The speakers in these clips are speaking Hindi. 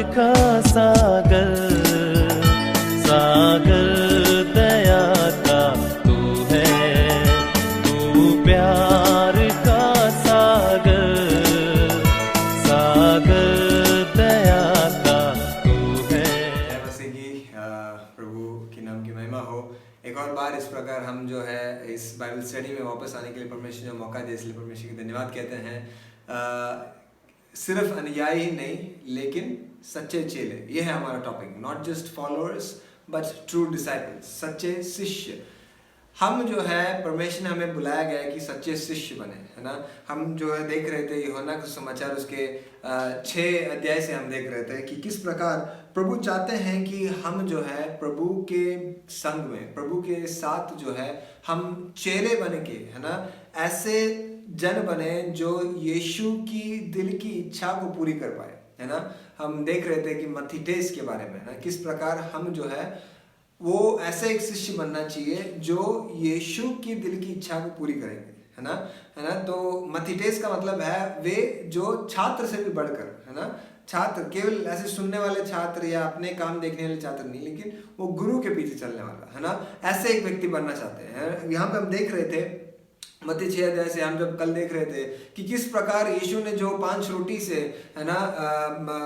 का सागर, सागर दया का तू है, तू प्यार का सागर, सागर दया का तू है। जय मसीह की प्रभु के नाम की महिमा हो। एक और बार इस प्रकार हम जो है इस बाइबल स्टडी में वापस आने के लिए परमेश्वर ने मौका दिया, इसलिए परमेश्वर की धन्यवाद कहते हैं। सिर्फ अनुयायी ही नहीं लेकिन सच्चे चेले, ये है हमारा topic. Not just followers but true disciples, सच्चे शिष्य। हम जो है परमेश्वर ने हमें बुलाया गया है कि सच्चे शिष्य बने, है ना। हम जो है देख रहे थे यूहन्ना का समाचार उसके 6 अध्याय से हम देख रहे थे कि किस प्रकार प्रभु चाहते हैं कि हम जो है प्रभु के संग में, प्रभु के साथ जो है हम चेले बन के, है ना, ऐसे जन बने जो यीशु की दिल की इच्छा को पूरी कर पाए, है ना। हम देख रहे थे कि मत्थीटेस के बारे में, ना, किस प्रकार हम जो है वो ऐसे एक शिष्य बनना चाहिए जो यीशु की दिल की इच्छा को पूरी करेंगे, है ना। तो मत्थीटेस का मतलब है वे जो छात्र से भी बढ़कर, है ना, छात्र केवल ऐसे सुनने वाले छात्र या अपने काम देखने वाले छात्र नहीं, लेकिन वो गुरु के पीछे चलने वाला, है ना, ऐसे एक व्यक्ति बनना चाहते हैं। यहाँ पे हम देख रहे थे मत्ती 6 अध्याय से, हम जब कल देख रहे थे कि किस प्रकार यीशु ने जो 5 रोटी से, है ना,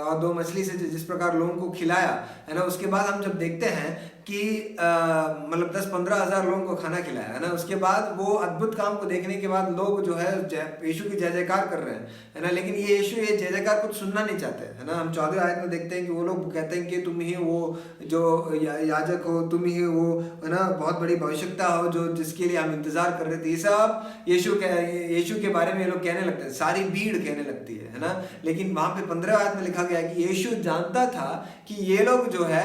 और 2 मछली से जिस प्रकार लोगों को खिलाया, है ना, उसके बाद हम जब देखते हैं कि मतलब 10-15 हज़ार लोगों को खाना खिलाया, है ना। उसके बाद वो अद्भुत काम को देखने के बाद लोग जो है यीशु की जय जयकार कर रहे हैं, है ना, लेकिन ये यीशु ये जय जयकार कुछ सुनना नहीं चाहते, है ना। हम 14 आयत में देखते हैं कि वो लोग कहते हैं कि तुम ही वो जो याजक हो, तुम ही वो, है ना, बहुत बड़ी भविष्यता हो जो जिसके लिए हम इंतजार कर रहे थे। ये सब यीशु के बारे में ये लोग कहने लगते हैं, सारी भीड़ कहने लगती है ना। लेकिन वहां पे 15 आयत में लिखा गया है कि यीशु जानता था कि ये लोग जो है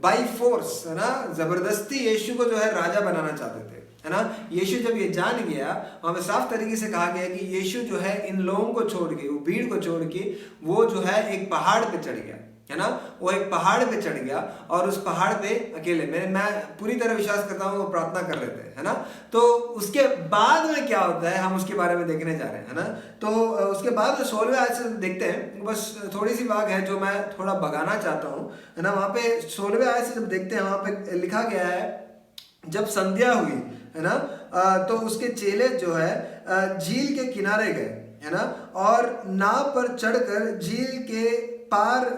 बाई फोर्स, है ना, जबरदस्ती यीशु को जो है राजा बनाना चाहते थे, है ना। यीशु जब ये जान गया, हमें साफ तरीके से कहा गया कि यीशु जो है इन लोगों को छोड़ के, वो भीड़ को छोड़ के, वो जो है एक पहाड़ पे चढ़ गया, है ना। वो एक पहाड़ पे चढ़ गया और उस पहाड़ पे अकेले, मैं पूरी तरह विश्वास करता हूँ वो प्रार्थना कर रहे थे, है ना। तो उसके बाद में क्या होता है हम उसके बारे में देखने जा रहे हैं, है ना। तो उसके बाद 16वें आयत से देखते हैं, बस थोड़ी सी बात है जो मैं थोड़ा भगाना चाहता हूँ, है ना। वहाँ पे 16वें आयत से जब देखते हैं, वहाँ पे लिखा गया है जब संध्या हुई, है ना, तो उसके चेले जो है झील के किनारे गए, है ना, और नाव पर चढ़कर झील के पार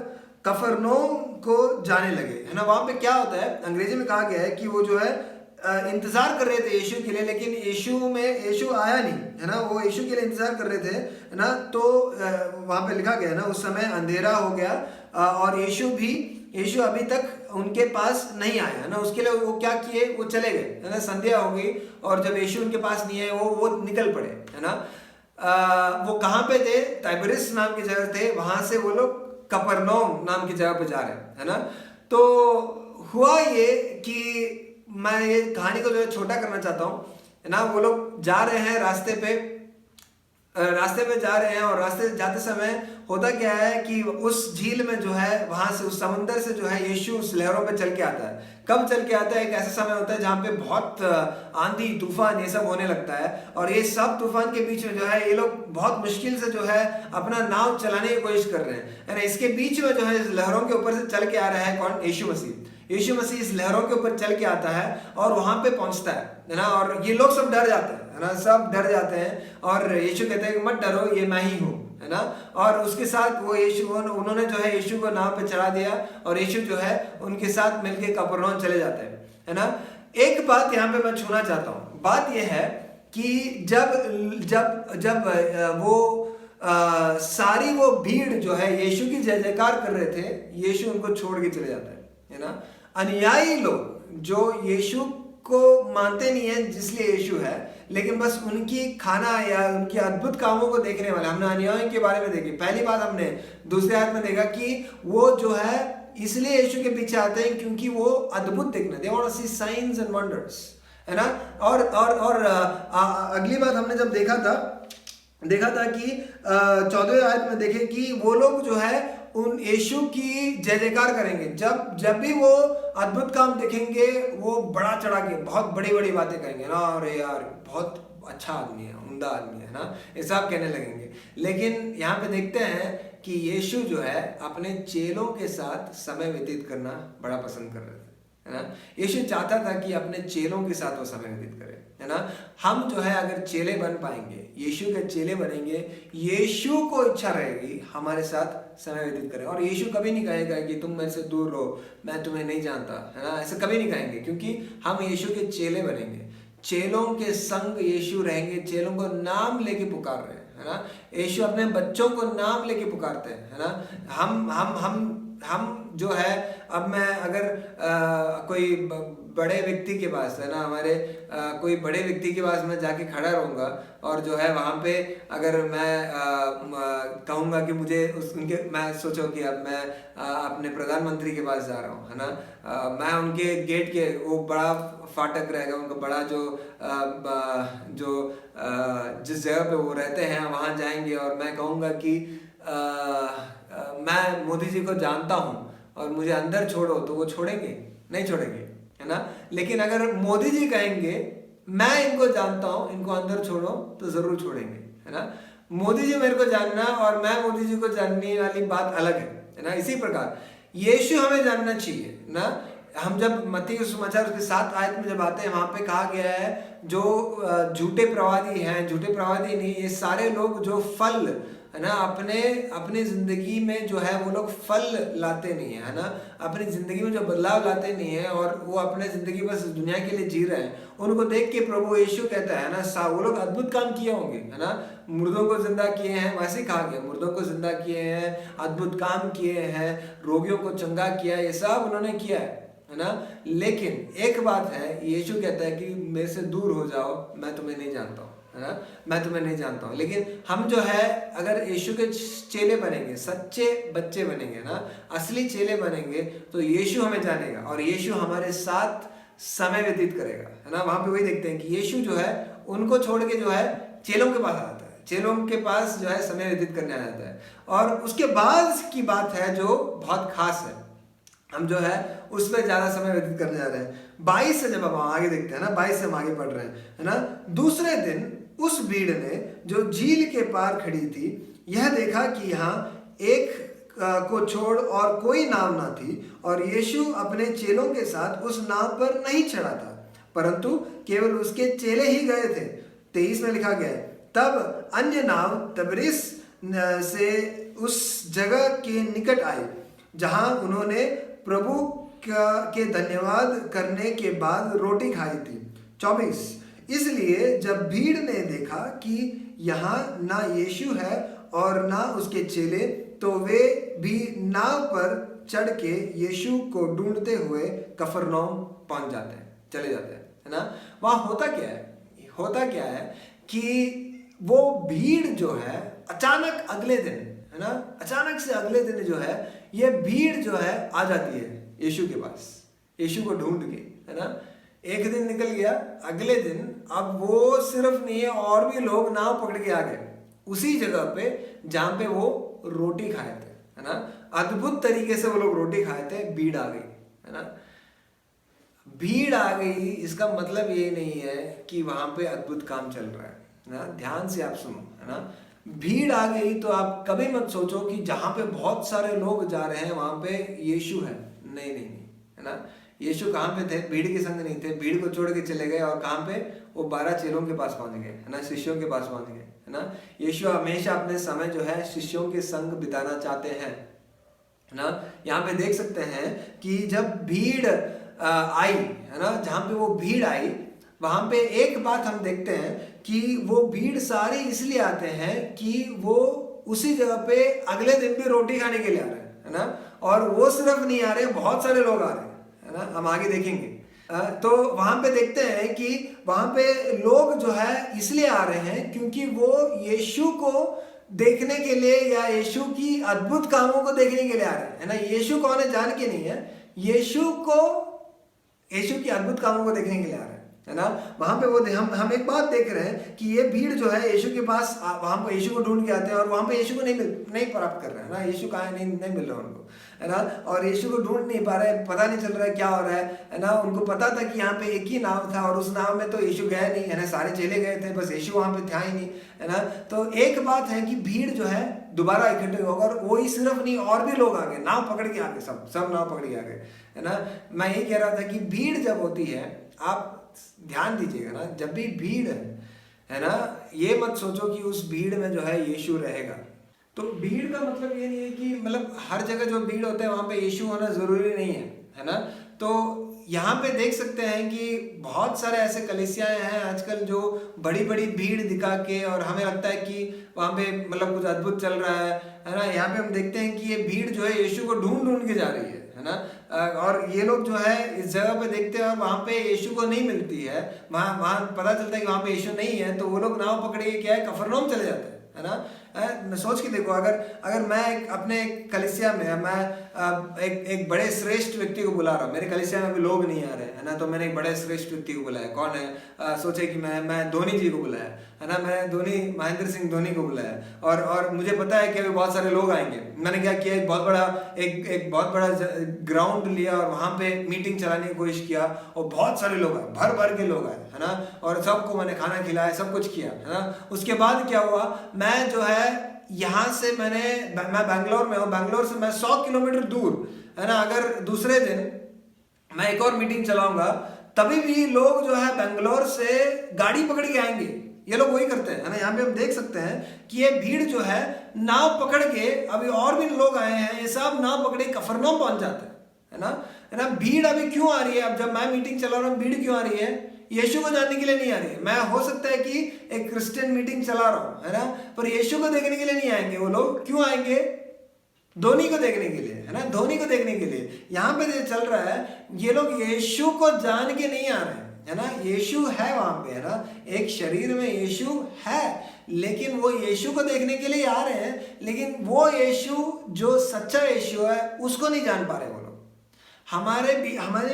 कफरनहूम को जाने लगे, है ना। वहां पे क्या होता है, अंग्रेजी में कहा गया है कि वो जो है इंतजार कर रहे थे यीशु के लिए, लेकिन यीशु आया नहीं, है ना। वो यीशु के लिए इंतजार कर रहे थे, है ना। तो वहां पे लिखा गया ना, उस समय अंधेरा हो गया और यीशु अभी तक उनके पास नहीं आया, है ना। उसके लिए वो क्या किए, वो चले गए, है ना। संध्या हो गई और जब यीशु उनके पास नहीं आए, वो निकल पड़े, है ना। वो कहाँ पे थे, तिबेरियस नाम की जगह थे, वहां से वो लोग कफरनहूम नाम की जगह पे जा रहे हैं, है ना। तो हुआ ये कि मैं ये कहानी को जो है छोटा करना चाहता हूँ, है ना। वो लोग जा रहे हैं रास्ते पे जा रहे हैं और रास्ते जाते समय होता क्या है कि उस झील में जो है, वहां से उस समुंदर से जो है यीशु उस लहरों पे चल के आता है। कब चल के आता है, एक ऐसा समय होता है जहाँ पे बहुत आंधी तूफान ये सब होने लगता है, और ये सब तूफान के बीच में जो है ये लोग बहुत मुश्किल से जो है अपना नाव चलाने की कोशिश कर रहे हैं, है ना। इसके बीच में जो है इस लहरों के ऊपर से चल के आ रहा है कौन, यीशु मसीह इस लहरों के ऊपर चल के आता है और वहां पे पहुंचता है ना। और ये लोग सब डर जाते हैं, है ना, सब डर जाते हैं और यीशु कहते हैं कि मत डरो, ये मैं ही हूँ, है ना। और उसके साथ वो उन्होंने जो है यीशु को नाव पे चढ़ा दिया और यीशु जो है उनके साथ मिलके कफरनहूम चले जाते हैं, है ना। एक बात यहाँ पे मैं छूना चाहता हूँ, बात यह है कि जब वो सारी वो भीड़ जो है यीशु की जय जयकार कर रहे थे, यीशु उनको छोड़ के चले जाता है ना। अनुयायी लोग जो यीशु को मानते नहीं है जिसलिए यीशु है, लेकिन बस उनकी खाना या उनके अद्भुत कामों को देखने वाले, हमने अनुयायियों के बारे में देखी। पहली बात हमने दूसरे आयत में देखा कि वो जो है इसलिए यीशु के पीछे आते हैं क्योंकि वो अद्भुत देखना, they want to see science and wonders, है ना। और अगली बात हमने जब देखा था कि 14वें आयत में देखे कि वो लोग जो है उन यीशु की जय जयकार करेंगे जब भी वो अद्भुत काम देखेंगे, वो बढ़ा चढ़ा के बहुत बड़ी बड़ी बातें करेंगे ना, अरे यार बहुत अच्छा आदमी है, उम्दा आदमी है ना, ये सब कहने लगेंगे। लेकिन यहाँ पे देखते हैं कि यीशु जो है अपने चेलों के साथ समय व्यतीत करना बड़ा पसंद कर रहे थे, है ना। यीशु चाहता था कि अपने चेलों के साथ वो समय व्यतीत करे, है ना। हम जो है अगर चेले बन पाएंगे, यीशु के चेले बनेंगे, यीशु को इच्छा रहेगी हमारे साथ समय व्यतीत करें। और यीशु कभी नहीं कहेगा कि तुम मेरे से दूर रहो, मैं तुम्हें नहीं जानता, है ना। ऐसे कभी नहीं कहेंगे, क्योंकि हम यीशु के चेले बनेंगे, चेलों के संग यीशु रहेंगे, चेलों को नाम लेके पुकार रहे हैं, है ना। यीशु अपने बच्चों को नाम लेके पुकारते हैं, है ना। हम जो है, अब मैं अगर कोई बड़े व्यक्ति के पास, है ना, हमारे कोई बड़े व्यक्ति के पास मैं जाके खड़ा रहूँगा और जो है वहाँ पे अगर मैं कहूँगा कि मुझे उनके, मैं सोचो कि अब मैं अपने प्रधानमंत्री के पास जा रहा हूँ, है ना। मैं उनके गेट के, वो बड़ा फाटक रहेगा उनका, बड़ा जो जिस जगह पे वो रहते हैं वहाँ जाएंगे और मैं कहूँगा कि मैं मोदी जी को जानता हूँ और मुझे अंदर छोड़ो, तो वो छोड़ेंगे? नहीं छोड़ेंगे, है ना। लेकिन अगर मोदी जी कहेंगे मैं इनको जानता हूँ, इनको अंदर छोड़ो, तो जरूर छोड़ेंगे, है ना। मोदी जी मेरे को जानना और मैं मोदी जी को जानने वाली बात अलग है ना। इसी प्रकार यीशु हमें जानना चाहिए ना। हम जब मत्ती के सुसमाचार उसके 7 आयत में जब आते हैं, वहां पे कहा गया है जो झूठे प्रवादी हैं, झूठे प्रवादी नहीं, ये सारे लोग जो फल, है ना, अपने जिंदगी में जो है वो लोग फल लाते नहीं है ना, अपनी जिंदगी में जो बदलाव लाते नहीं है और वो अपने जिंदगी बस दुनिया के लिए जी रहे हैं, उनको देख के प्रभु यीशु कहता है ना, वो लोग अद्भुत काम किए होंगे, है ना, मुर्दों को जिंदा किए हैं, वैसे ही कहा गया, मुर्दों को जिंदा किए हैं, अद्भुत काम किए हैं, रोगियों को चंगा किया, ये सब उन्होंने किया है ना। लेकिन एक बात है, यीशु कहता है कि मेरे से दूर हो जाओ, मैं तुम्हें नहीं जानता हूँ, है ना, मैं तुम्हें नहीं जानता हूँ। लेकिन हम जो है अगर यीशु के चेले बनेंगे, सच्चे बच्चे बनेंगे ना, असली चेले बनेंगे, तो यीशु हमें जानेगा और यीशु हमारे साथ समय व्यतीत करेगा, है ना। वहां पे वही देखते हैं कि यीशु जो है उनको छोड़ के जो है चेलों के पास आता है, चेलों के पास जो है समय व्यतीत करने आ जाता है। और उसके बाद की बात है जो बहुत खास है, हम जो है उस पर ज्यादा समय व्यतीत करने जा रहे हैं। 22 से जब हम आगे देखते हैं ना, 22 से हम आगे पढ़ रहे हैं, है ना। दूसरे दिन उस भीड़ ने जो झील के पार खड़ी थी यह देखा कि यहाँ एक को छोड़ और कोई नाव ना थी, और यीशु अपने चेलों के साथ उस नाव पर नहीं चढ़ा था, परंतु केवल उसके चेले ही गए थे। 23 में लिखा गया है, तब अन्य नाव तबरिस से उस जगह के निकट आई जहां उन्होंने प्रभु के धन्यवाद करने के बाद रोटी खाई थी। 24, इसलिए जब भीड़ ने देखा कि यहाँ ना यीशु है और ना उसके चेले, तो वे भी नाव पर चढ़ के यीशु को ढूंढते हुए कफरनहूम पहुंच जाते हैं, चले जाते हैं, है ना। वहां होता क्या है कि वो भीड़ जो है अचानक अगले दिन, है ना, अचानक से अगले दिन जो है ये भीड़ जो है आ जाती है यीशु के पास, यीशु को ढूंढ के, है ना। एक दिन निकल गया, अगले दिन अब वो सिर्फ नहीं है, और भी लोग नाव पकड़ के आ गए उसी जगह पे जहां पे वो रोटी खाए थे, है ना। अद्भुत तरीके से वो लोग रोटी खाए थे, भीड़ आ गई, है ना। भीड़ आ गई इसका मतलब ये नहीं है कि वहां पे अद्भुत काम चल रहा है ना। ध्यान से आप सुनो, है ना। भीड़ आ गई तो आप कभी मत सोचो कि जहां पे बहुत सारे लोग जा रहे हैं वहां पे यीशु है, नहीं, है ना। यीशु कहाँ पे थे? भीड़ के संग नहीं थे, भीड़ को छोड़ के चले गए और कहाँ पे? वो 12 चेलों के पास पहुंच गए, है ना, शिष्यों के पास पहुंच गए, है ना। यीशु हमेशा अपने समय जो है शिष्यों के संग बिताना चाहते हैं, है ना। यहाँ पे देख सकते हैं कि जब भीड़ आई, है ना, जहाँ पे वो भीड़ आई वहां पे एक बात हम देखते हैं कि वो भीड़ सारे इसलिए आते हैं कि वो उसी जगह पे अगले दिन भी रोटी खाने के लिए आ रहे हैं, है ना। और वो सिर्फ नहीं आ रहे, बहुत सारे लोग आ रहे हैं, है ना, हम आगे देखेंगे। तो वहां पे देखते हैं कि वहां पे लोग जो है इसलिए आ रहे हैं क्योंकि वो यीशु को देखने के लिए या यीशु की अद्भुत कामों को देखने के लिए आ रहे हैं, है ना। यीशु कौन है जान के नहीं है, यीशु की अद्भुत कामों को देखने के लिए आ रहे हैं, है ना। वहां पे वो हम एक बात देख रहे हैं कि ये भीड़ जो है यीशु के पास वहां पे यीशु को ढूंढ के आते हैं और वहां पे यीशु को नहीं प्राप्त कर रहे हैं ना। यीशु कहाँ है, नहीं मिल रहा उनको, है ना। और यीशु को ढूंढ नहीं पा रहे, पता नहीं चल रहा है क्या हो रहा है ना। उनको पता था कि यहाँ पे एक ही नाव था और उस नाव में तो यीशु गया नहीं, है ना। सारे चेले गए थे, बस यीशु वहां पे था ही नहीं, है ना। तो एक बात है कि भीड़ जो है दोबारा इकट्ठे होगा और वही सिर्फ नहीं और भी लोग आ गए, नाव पकड़ के आ गए, सब नाव पकड़ के आ गए, है ना। मैं यही कह रहा था कि भीड़ जब होती है, आप ध्यान दीजिएगा ना, जब भी भीड़ है ना, ये मत सोचो कि उस भीड़ में जो है यीशु रहेगा। तो भीड़ का मतलब ये नहीं है कि मतलब हर जगह जो भीड़ होता है वहां पे यीशु होना जरूरी नहीं है ना। तो यहाँ पे देख सकते हैं कि बहुत सारे ऐसे कलीसियाएं हैं आजकल जो बड़ी बड़ी भीड़ दिखा के, और हमें लगता है कि वहां पे मतलब कुछ अद्भुत चल रहा है ना। यहाँ पे हम देखते हैं कि ये भीड़ जो है यीशु को ढूंढ के जा रही है ना। और ये लोग जो है इस जगह पे देखते हैं और वहां पे यीशु को नहीं मिलती है, वहां पता चलता है कि वहां पे यीशु नहीं है, तो वो लोग नाव पकड़ के क्या है, कफरनहूम चले जाते हैं, है ना। सोच के देखो, अगर मैं अपने कलीसिया में मैं एक बड़े श्रेष्ठ व्यक्ति को बुला रहा हूँ, मेरे कलीसिया में भी लोग नहीं आ रहे, है ना, तो मैंने एक बड़े श्रेष्ठ व्यक्ति को बुलाया। कौन है? सोचे कि मैं धोनी जी को बुलाया, है ना। मैं महेंद्र सिंह धोनी को बुलाया और मुझे पता है कि अभी बहुत सारे लोग आएंगे। मैंने क्या किया, एक बहुत बड़ा ग्राउंड लिया और वहां पे मीटिंग चलाने की कोशिश किया और बहुत सारे लोग आए, भर के लोग आए, है ना। और सबको मैंने खाना खिलाया, सब कुछ किया, है ना। उसके बाद क्या हुआ, मैं जो है यहाँ से मैं बैंगलोर में हूँ, बैंगलोर से मैं 100 किलोमीटर दूर, है ना, अगर दूसरे दिन मैं एक और मीटिंग चलाऊंगा तभी भी लोग जो है बैंगलोर से गाड़ी पकड़ के आएंगे। ये लोग वही करते हैं, है ना। यहाँ पे हम देख सकते हैं कि ये भीड़ जो है नाव पकड़ के, अभी और भी लोग आए हैं, ये सब नाव पकड़ के कफरनहूम पहुंच जाते हैं, है ना। भीड़ अभी क्यों आ रही है? अब जब मैं मीटिंग चला रहा हूँ, भीड़ क्यों आ रही है? यीशु को जानने के लिए नहीं आ रही है। मैं हो सकता है कि एक क्रिश्चियन मीटिंग चला रहा हूँ, है ना, पर यीशु को देखने के लिए नहीं आएंगे वो लोग। क्यों आएंगे? धोनी को देखने के लिए, है ना, धोनी को देखने के लिए। यहाँ पे जो चल रहा है, ये लोग यीशु को जान के नहीं आ रहे हैं, है ना। यीशु है वहां पे, है ना, एक शरीर में यीशु है, लेकिन वो यीशु को देखने के लिए आ रहे हैं, लेकिन वो यीशु जो सच्चा यीशु है उसको नहीं जान पा रहे वो लोग। हमारे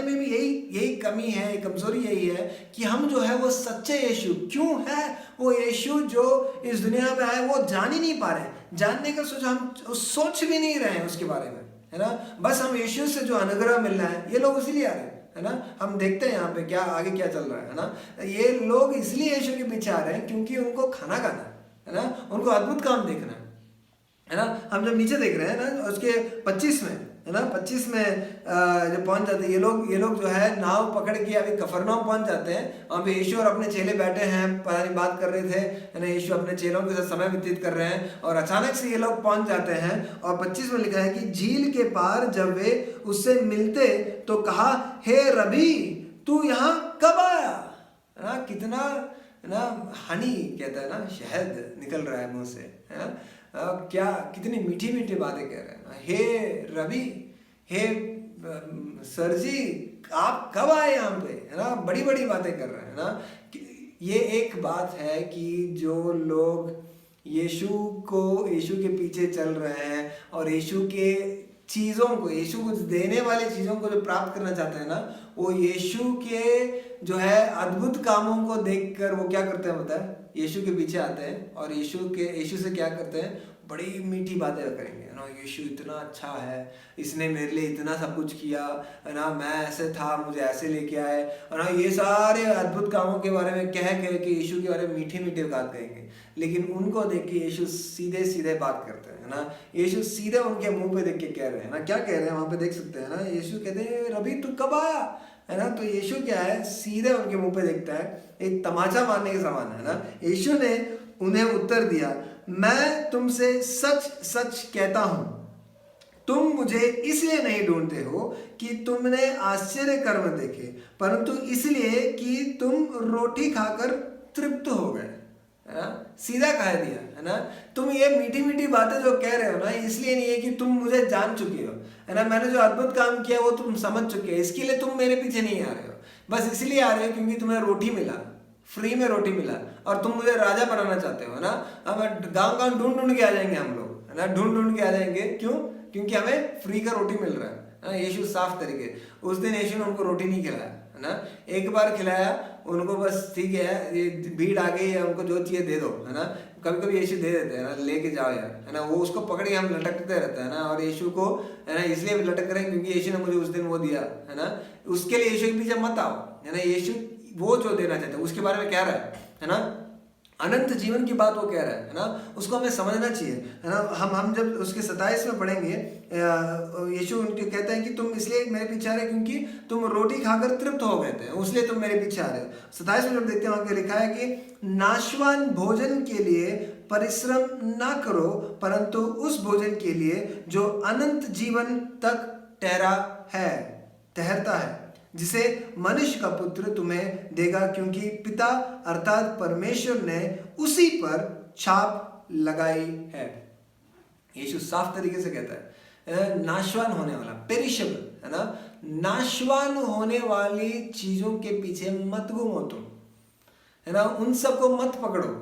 में भी यही कमी है, कमजोरी यही है कि हम जो है वो सच्चे यीशु क्यों है, वो यीशु जो इस दुनिया में आए वो जान ही नहीं पा रहे हैं। जानने का हम सोच भी नहीं रहे हैं उसके बारे में, है ना। बस हम यीशु से जो अनुग्रह मिल रहा है, ये लोग इसीलिए आ रहे हैं, है ना। हम देखते हैं यहाँ पे क्या आगे क्या चल रहा है ना। ये लोग इसलिए यीशु के पीछे आ रहे हैं क्योंकि उनको खाना खाना है ना, उनको अद्भुत काम देखना है ना। हम जब नीचे देख रहे हैं ना, उसके 25 में, है ना, 25 में जब पहुंच जाते हैं ये लोग जो है नाव पकड़ के अभी कफरनहूम पहुंच जाते हैं। वहाँ पे यीशु और अपने चेले बैठे हैं, पता नहीं बात कर रहे थे, है ना। यीशु अपने चेलों के साथ समय व्यतीत कर रहे हैं और अचानक से ये लोग पहुंच जाते हैं। और 25 में लिखा है कि झील के पार जब वे उससे मिलते तो कहा, हे रबी, तू यहाँ कब आया? है ना, कितना, है ना, हनी कहता है ना, शहद निकल रहा है मुंह से, है ना। क्या कितनी मीठी मीठी बातें कह रहे हैं ना। हे रवि, हे सर जी, आप कब आए यहाँ पे, है ना। बड़ी बड़ी बातें कर रहे हैं ना। ये एक बात है कि जो लोग यीशु के पीछे चल रहे हैं और यीशु के चीज़ों को, यीशु कुछ देने वाली चीज़ों को जो प्राप्त करना चाहते हैं ना, वो यीशु के जो है अद्भुत कामों को देखकर वो क्या करते हैं, पता है, यीशु के पीछे आते हैं और यीशु से क्या करते हैं, बड़ी मीठी बातें करेंगे, है ना। यीशु इतना अच्छा है, इसने मेरे लिए इतना सब कुछ किया, है ना, मैं ऐसे था, मुझे ऐसे लेके आए, है ना। ये सारे अद्भुत कामों के बारे में कह के यीशु के बारे में मीठी मीठी बात कहेंगे, लेकिन उनको देख के यीशु सीधे सीधे बात करते हैं, है ना। यीशु सीधे उनके मुंह पे देख के कह रहे हैं ना, क्या कह रहे हैं वहां पे देख सकते हैं ना। यीशु कहते हैं, रवि तू कब आया, है ना। तो यीशु क्या है, सीधे उनके मुंह पे देखता है, एक तमाचा मारने के समान, है ना। यीशु ने उन्हें उत्तर दिया, मैं तुमसे सच सच कहता हूं, तुम मुझे इसलिए नहीं ढूंढते हो कि तुमने आश्चर्य कर्म देखे, परंतु इसलिए कि तुम रोटी खाकर तृप्त हो गए, है ना। सीधा कह दिया, है ना। तुम ये मीठी मीठी बातें जो कह रहे हो ना, इसलिए नहीं है कि तुम मुझे जान चुके हो, है ना। मैंने जो अद्भुत काम किया वो तुम समझ चुके हो, इसके लिए तुम मेरे पीछे नहीं आ रहे हो। बस इसलिए आ रहे हो क्योंकि तुम्हें रोटी मिला, फ्री में रोटी मिला, और तुम मुझे राजा बनाना चाहते हो, है ना। हम गांव ढूंढ के आ जाएंगे हम लोग, है ना, ढूंढ के आ जाएंगे। क्यों? क्योंकि हमें फ्री का रोटी मिल रहा है ना। यीशु साफ तरीके, उस दिन यीशु ने उनको रोटी नहीं खिलाया, है ना। एक बार खिलाया, उनको बस ठीक है, ये भीड़ आ गई है, उनको जो चाहिए दे दो, है ना। कभी कभी यीशु दे देते हैं ना, लेके जाओ यार, है ना। वो उसको पकड़ के हम लटकते रहते हैं ना, और यीशु को, है ना, इसलिए लटक रहे हैं क्योंकि यीशु ने मुझे उस दिन वो दिया, है ना। उसके लिए यीशु के पीछे मत आओ, है ना। यीशु वो जो देना चाहता है उसके बारे में कह रहा है ना। अनंत जीवन की बात वो कह रहा है ना। उसको हमें समझना चाहिए, है ना। हम जब उसके 27 में पढ़ेंगे, यीशु उनके कहते हैं कि तुम इसलिए मेरे पीछे आ रहे क्योंकि तुम रोटी खाकर तृप्त हो गए थे, इसलिए तुम मेरे पीछे आ रहे हो। 27 में जब देखते हैं वहां पे लिखा है कि नाशवान भोजन के लिए परिश्रम ना करो, परंतु उस भोजन के लिए जो अनंत जीवन तक ठहरता है, जिसे मनुष्य का पुत्र तुम्हें देगा, क्योंकि पिता अर्थात परमेश्वर ने उसी पर छाप लगाई है। यीशु साफ तरीके से कहता है नाशवान होने वाला, पेरिशेबल, है ना। नाशवान होने वाली चीजों के पीछे मत घूमो तुम, है ना। उन सबको मत पकड़ो,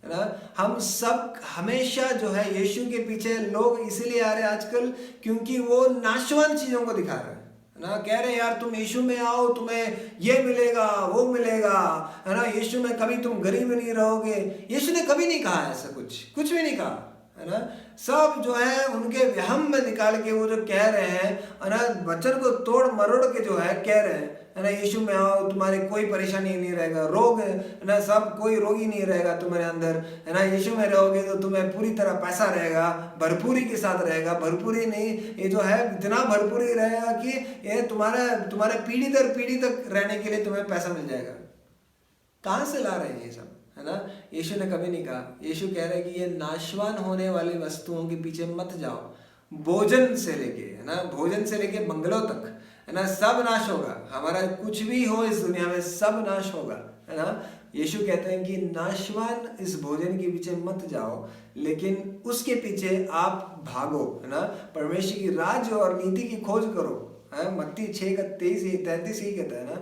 है ना। हम सब हमेशा जो है यीशु के पीछे लोग इसीलिए आ रहे हैं आजकल क्योंकि वो नाशवान चीजों को दिखा रहे हैं ना। कह रहे यार तुम यीशु में आओ, तुम्हें ये मिलेगा वो मिलेगा, है ना। यीशु में कभी तुम गरीब नहीं रहोगे। यीशु ने कभी नहीं कहा ऐसा, कुछ भी नहीं कहा, है ना। सब जो है उनके वहम में निकाल के वो जो कह रहे हैं, है ना, वचन को तोड़ मरोड़ के जो है कह रहे हैं, है ना। यीशु में आओ, तुम्हारे कोई परेशानी नहीं रहेगा, रोग, है ना, सब कोई रोगी नहीं रहेगा तुम्हारे अंदर, है ना। यीशु में रहोगे तो तुम्हें पूरी तरह पैसा रहेगा, भरपूरी के साथ रहेगा। भरपूरी नहीं, ये जो है इतना भरपूरी रहेगा कि ये तुम्हारे पीढ़ी दर पीढ़ी तक रहने के लिए तुम्हें पैसा मिल जाएगा। कहाँ से ला रहे हैं ये सब, है ना। यीशु ने कभी नहीं कहा। यीशु कह रहे हैं कि ये नाशवान होने वाली वस्तुओं के पीछे मत जाओ। भोजन से लेके, है ना, भोजन से लेके बंगलों तक, है ना, सब नाश होगा। हमारा कुछ भी हो इस दुनिया में सब नाश होगा, है ना। यीशु कहते हैं कि नाशवान इस भोजन के पीछे मत जाओ, लेकिन उसके पीछे आप भागो, है ना। परमेश्वर की राज्य और नीति की खोज करो, मत्ती 6:33 ही कहता है ना।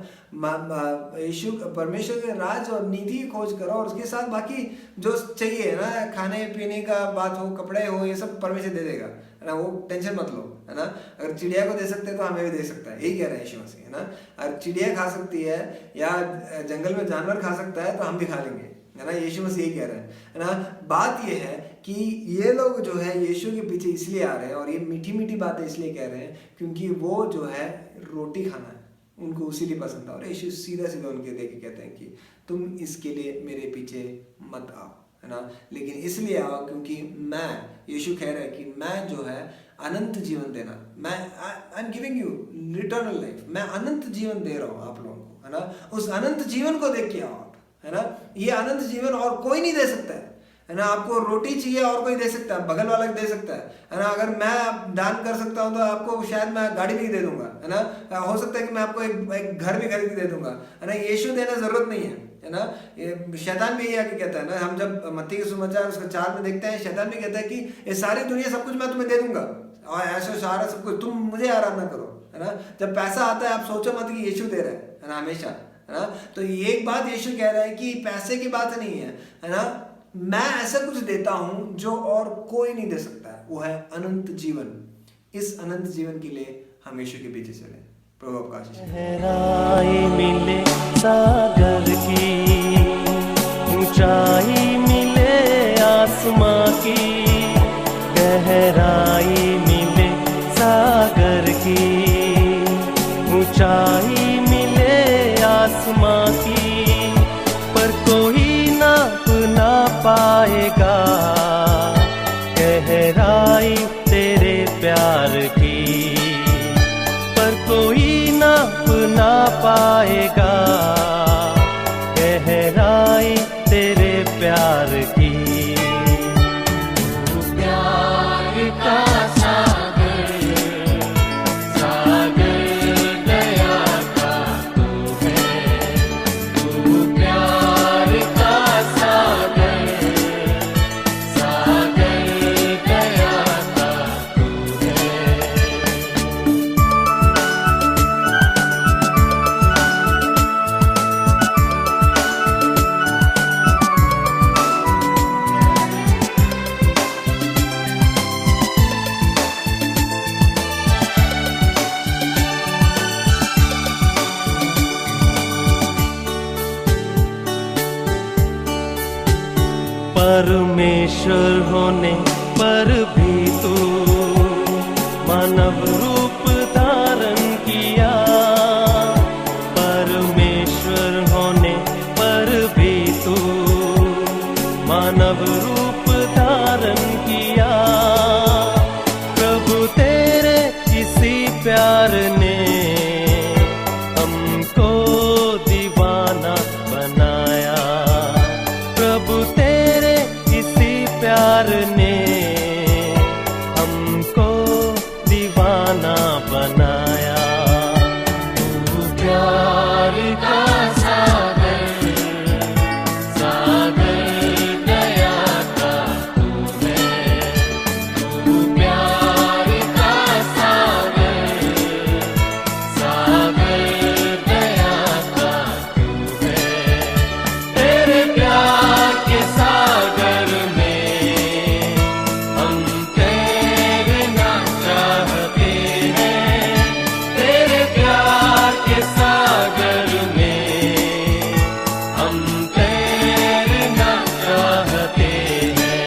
यीशु परमेश्वर के राज और नीति की खोज करो, और उसके साथ बाकी जो चाहिए ना, खाने पीने का बात हो, कपड़े हो, ये सब परमेश्वर दे देगा, है ना। वो टेंशन मत लो, है ना। अगर चिड़िया को दे सकते हैं तो हमें भी दे सकता है, यही कह रहे हैं यीशु मसीह, है ना। अगर चिड़िया खा सकती है या जंगल में जानवर खा सकता है तो हम भी खा लेंगे, है ना। यीशु मसीह यही कह रहे हैं, है ना। बात ये है कि ये लोग जो है यीशु के पीछे इसलिए आ रहे हैं और ये मीठी मीठी बातें इसलिए कह रहे हैं क्योंकि वो जो है रोटी खाना है, उनको उसी लिए पसंद था। और यीशु सीधा सीधा उनके देख के कहते हैं कि तुम इसके लिए मेरे पीछे मत आओ, है ना, लेकिन इसलिए आओ क्योंकि मैं, यीशु कह रहे हैं कि मैं जो है अनंत जीवन देना, मैं I am giving you eternal life, मैं अनंत जीवन दे रहा हूँ आप लोगों को, है ना। उस अनंत जीवन को देख के आओ आप, है ना। ये अनंत जीवन और कोई नहीं दे सकता है ना। आपको रोटी चाहिए और कोई दे सकता है, बगल वाला दे सकता है ना। अगर मैं दान कर सकता हूँ तो आपको शायद मैं गाड़ी भी दे दूंगा, है ना। हो सकता है कि मैं आपको एक घर भी खरीद के दे दूंगा, है ना। यीशु देना जरूरत नहीं है ना। ये शैतान भी ये आके कहता है ना, हम जब मत्ती के सुसमाचार उसका 4 में देखते हैं, शैतान भी कहता है कि ये सारी दुनिया सब कुछ मैं तुम्हें दे दूंगा और ऐसा सारा सब कुछ, तुम मुझे आराधना करो, है ना। जब पैसा आता है आप सोचो मत कि यीशु दे रहा है ना, हमेशा, है ना। तो ये एक बात यीशु कह रहा है कि पैसे की बात नहीं है ना। मैं ऐसा कुछ देता हूं जो और कोई नहीं दे सकता है, वो है अनंत जीवन। इस अनंत जीवन के लिए हम यीशु के पीछे चले। प्रभु आपका आशीष गहराई मिले सागर की, ऊंचाई मिले आसमां की, गहराई मिले सागर की, ऊंचाई मिले आसमां की, पर कोई नाप ना पाएगा गहराई तेरे प्यार की, पर कोई नाप ना पाएगा गहराई तेरे प्यार की। प्यार का सागर, सागर दया का तू है, तू प्यार का सागर, सागर दया का तू है। ईश्वर होने पर भी तू मानव रूप धारण किया।